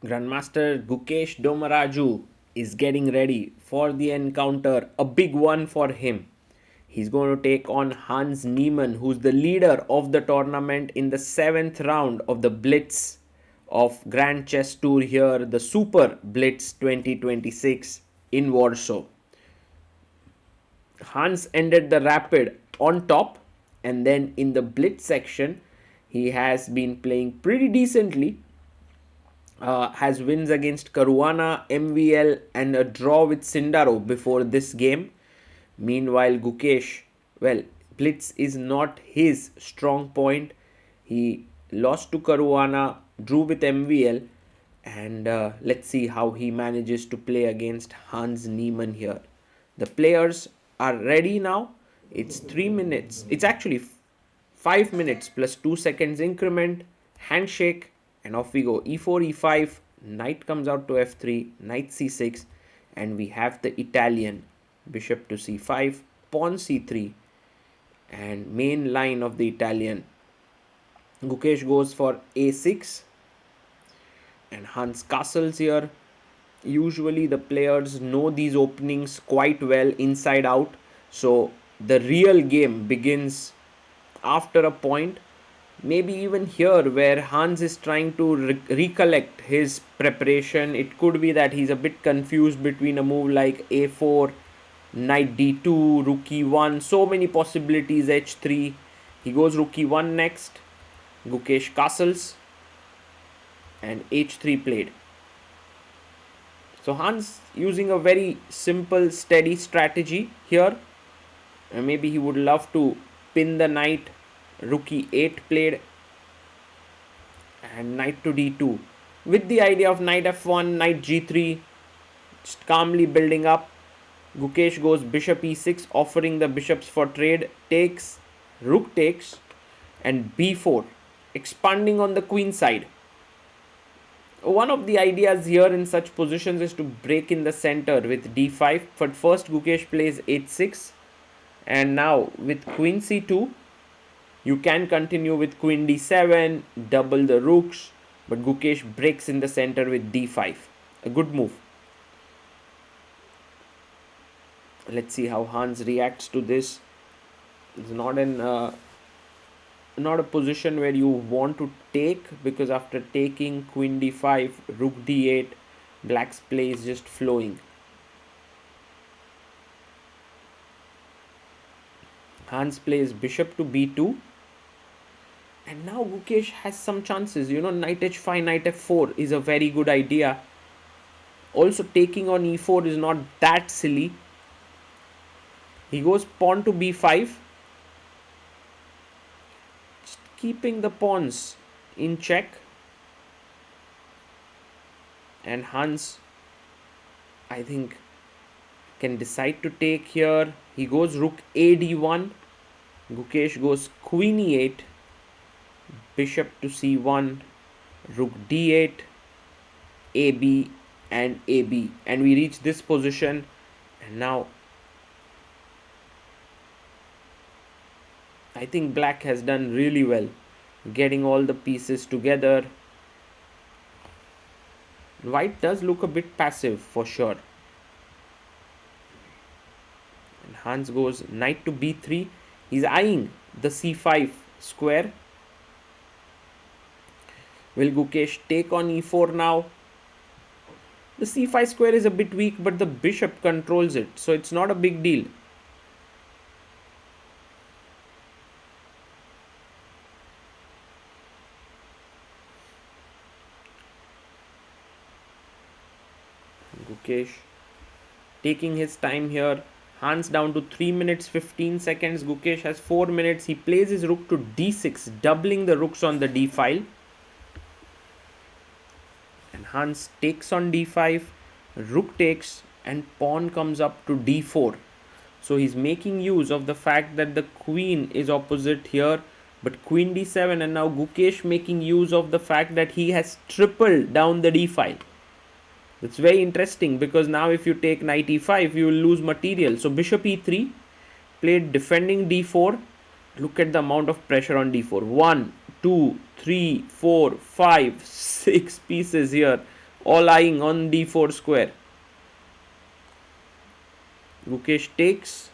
Grandmaster Gukesh Domaraju is getting ready for the encounter, a big one for him. He's going to take on Hans Niemann, who's the leader of the tournament in the 7th round of the Blitz of Grand Chess Tour here, the Super Blitz 2026 in Warsaw. Hans ended the rapid on top, and then in the Blitz section, he has been playing pretty decently. Has wins against Caruana, MVL, and a draw with Sindaro before this game. Meanwhile, Gukesh, well, Blitz is not his strong point. He lost to Caruana, drew with MVL, and let's see how he manages to play against Hans Niemann here. The players are ready now. It's 3 minutes. It's actually 5 minutes plus 2 seconds increment, handshake, and off we go. E4, E5, knight comes out to F3, knight C6, and we have the Italian bishop to C5, pawn C3, and main line of the Italian. Gukesh goes for A6, and Hans castles here. Usually the players know these openings quite well inside out, so the real game begins after a point. Maybe even here where Hans is trying to recollect his preparation, it could be that he's a bit confused between a move like a4, knight d2, rook e1, so many possibilities, h3. He goes rook e1 next, Gukesh castles, and h3 played. So Hans using a very simple steady strategy here. Maybe he would love to pin the knight, rook e8 played, and knight to d2 with the idea of knight f1, knight g3, just calmly building up. Gukesh goes bishop e6, offering the bishops for trade, takes, rook takes, and b4, expanding on the queen side. One of the ideas here in such positions is to break in the center with d5, but first Gukesh plays h6, and now with queen c2, you can continue with queen d7, double the rooks, but Gukesh breaks in the center with d5. A good move. Let's see how Hans reacts to this. It's not a position where you want to take, because after taking queen d5, rook d8, black's play is just flowing. Hans plays bishop to b2. And now Gukesh has some chances. Knight h5, knight f4 is a very good idea. Also, taking on e4 is not that silly. He goes pawn to b5. Just keeping the pawns in check. And Hans, I think, can decide to take here. He goes rook a d1. Gukesh goes queen e8. Bishop to c1, rook d8, ab, and ab, and we reach this position. And now I think black has done really well getting all the pieces together. White does look a bit passive for sure. And Hans goes knight to b3. He's eyeing the c5 square. Will Gukesh take on e4 now? The c5 square is a bit weak, but the bishop controls it, so it's not a big deal. Gukesh taking his time here. Hans down to 3 minutes 15 seconds. Gukesh has 4 minutes. He plays his rook to d6, doubling the rooks on the d file. And Hans takes on d5, rook takes, and pawn comes up to d4. So he's making use of the fact that the queen is opposite here, but queen d7, and now Gukesh making use of the fact that he has tripled down the d file. It's very interesting, because now if you take knight e5, you will lose material. So bishop e3, played defending d4. Look at the amount of pressure on d4. 1, 2, 3, 4, 5, 6 pieces here. all eyeing on d4 square. Gukesh takes.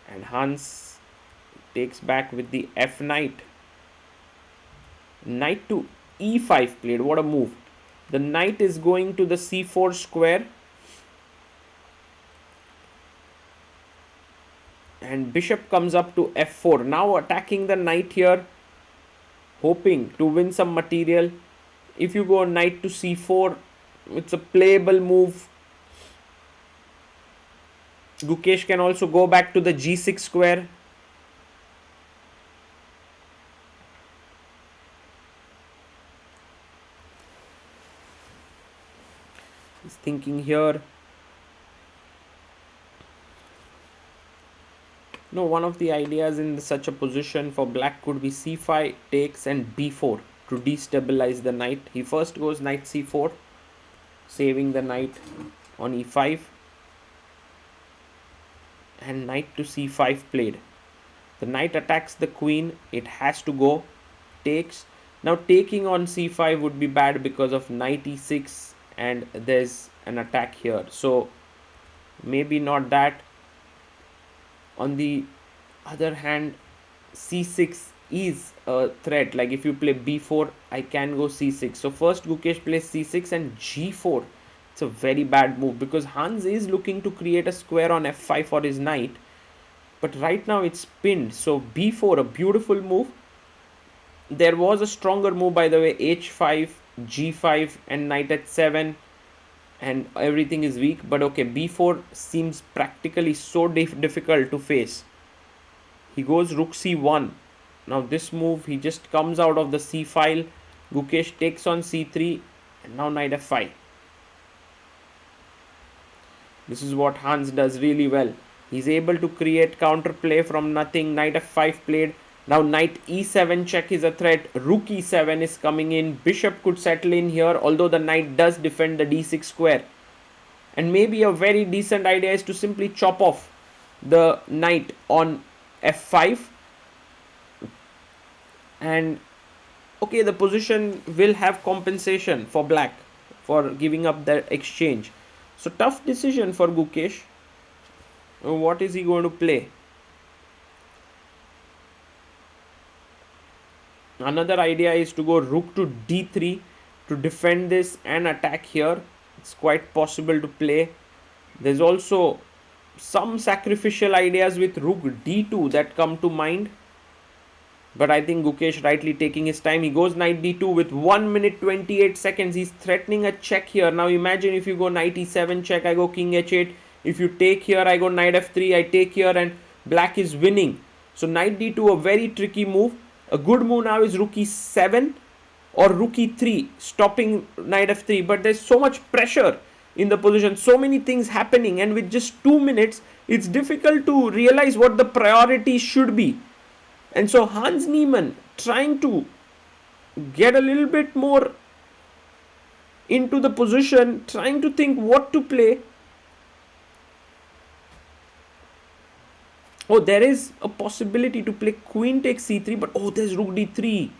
And Hans takes back with the f knight. Knight to e5 played. What a move. The knight is going to the c4 square. And bishop comes up to f4. Now attacking the knight here, hoping to win some material. If you go knight to c4, it's a playable move. Gukesh can also go back to the g6 square. He's thinking here. No, one of the ideas in such a position for black could be c5 takes and b4 to destabilize the knight. He first goes knight c4, saving the knight on e5. And knight to c5 played. The knight attacks the queen. It has to go. Takes. Now taking on c5 would be bad because of knight e6 and there's an attack here. So maybe not that. On the other hand, c6 is a threat. Like if you play b4, I can go c6. So first Gukesh plays c6 and g4. It's a very bad move because Hans is looking to create a square on f5 for his knight. But right now it's pinned. So b4, a beautiful move. There was a stronger move, by the way, h5, g5 and knight h7. And everything is weak, but okay, b4 seems practically so difficult to face. He goes rook c1. Now this move, he just comes out of the c file. Gukesh takes on c3 and now knight f5. This is what Hans does really well. He's able to create counterplay from nothing. Knight f5 played. Now knight e7 check is a threat. Rook e7 is coming in. Bishop could settle in here, although the knight does defend the d6 square. And maybe a very decent idea is to simply chop off the knight on f5. And okay, the position will have compensation for black for giving up that exchange. So tough decision for Gukesh. What is he going to play? Another idea is to go rook to d3 to defend this and attack here. It's quite possible to play. There's also some sacrificial ideas with rook d2 that come to mind. But I think Gukesh rightly taking his time. He goes knight d2 with 1 minute 28 seconds. He's threatening a check here. Now imagine if you go knight e7 check, I go king h8. If you take here, I go knight f3, I take here and black is winning. So knight d2, a very tricky move. A good move now is rook e7 or rook e3, stopping knight f3. But there's so much pressure in the position, so many things happening, and with just 2 minutes, it's difficult to realize what the priority should be. And so Hans Niemann trying to get a little bit more into the position, trying to think what to play. Oh, there is a possibility to play queen takes c3, but oh, there's rook d3.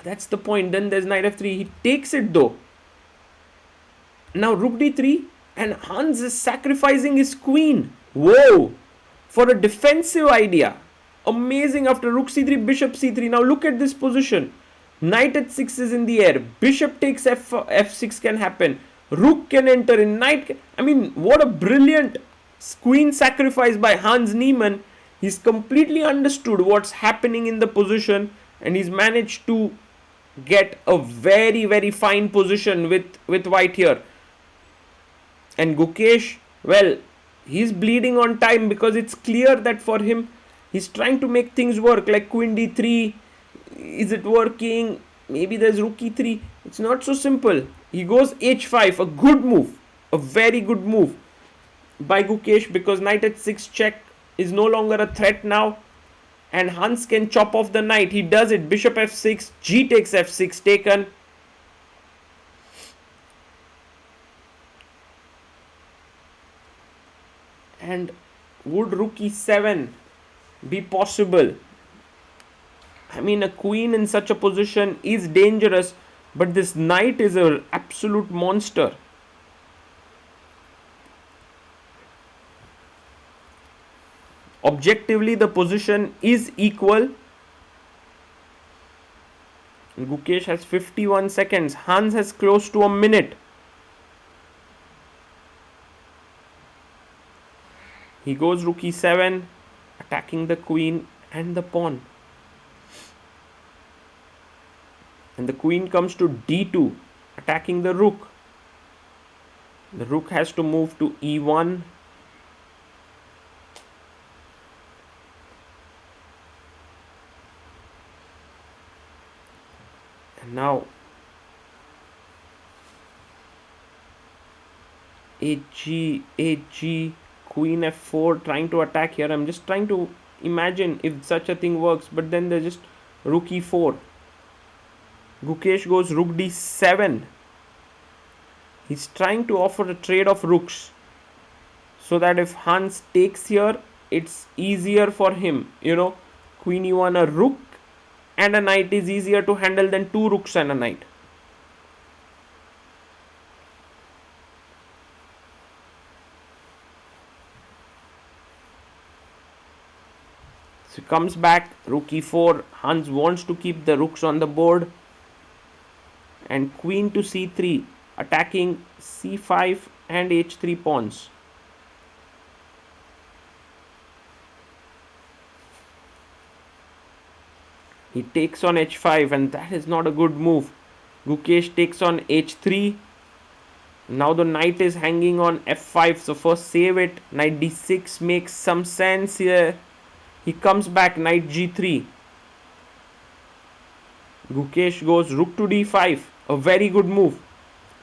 That's the point. Then there's knight f3. He takes it though. Now rook d3 and Hans is sacrificing his queen. Whoa! For a defensive idea. Amazing. After rook c3, bishop c3. Now look at this position. Knight h6 is in the air. Bishop takes f6 can happen. Rook can enter in. I mean, what a brilliant queen sacrifice by Hans Niemann. He's completely understood what's happening in the position and he's managed to get a very, very fine position with white here. And Gukesh, well, he's bleeding on time because it's clear that for him, he's trying to make things work, like queen d3. Is it working? Maybe there's rook e3. It's not so simple. He goes h5, a good move, a very good move by Gukesh because knight h6 check is no longer a threat now. And Hans can chop off the knight. He does it. Bishop f6, g takes f6 taken. And would rook e7 be possible? I mean, a queen in such a position is dangerous, but this knight is an absolute monster. Objectively, the position is equal. Gukesh has 51 seconds. Hans has close to a minute. He goes rook e7, attacking the queen and the pawn. And the queen comes to d2, attacking the rook. The rook has to move to e1. And now h g, queen f4, trying to attack here. I'm just trying to imagine if such a thing works, but then there's just rook e4. Gukesh goes rook d7. He's trying to offer a trade of rooks, so that if Hans takes here, it's easier for him. Queen e1, a rook and a knight is easier to handle than two rooks and a knight. So he comes back, rook e4. Hans wants to keep the rooks on the board. And queen to c3, attacking c5 and h3 pawns. He takes on h5, and that is not a good move. Gukesh takes on h3. Now the knight is hanging on f5, so first save it. Knight d6 makes some sense here. He comes back, knight g3. Gukesh goes rook to d5, a very good move.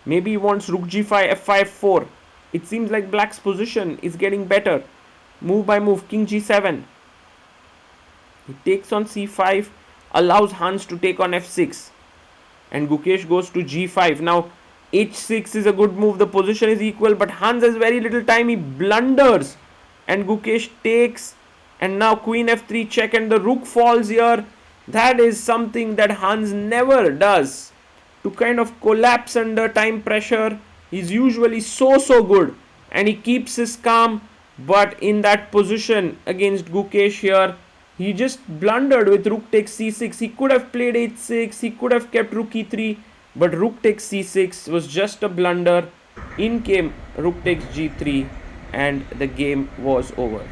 Maybe he wants rook g5, f5, 4. It seems like black's position is getting better. Move by move, king g7. He takes on c5, allows Hans to take on f6. And Gukesh goes to g5. Now h6 is a good move, the position is equal, but Hans has very little time. He blunders and Gukesh takes, and now queen f3 check, and the rook falls here. That is something that Hans never does, to kind of collapse under time pressure. He's usually so good, and he keeps his calm, but in that position against Gukesh here, he just blundered with rook takes c6. He could have played h6, he could have kept rook e3, but rook takes c6 was just a blunder. In came rook takes g3, and the game was over.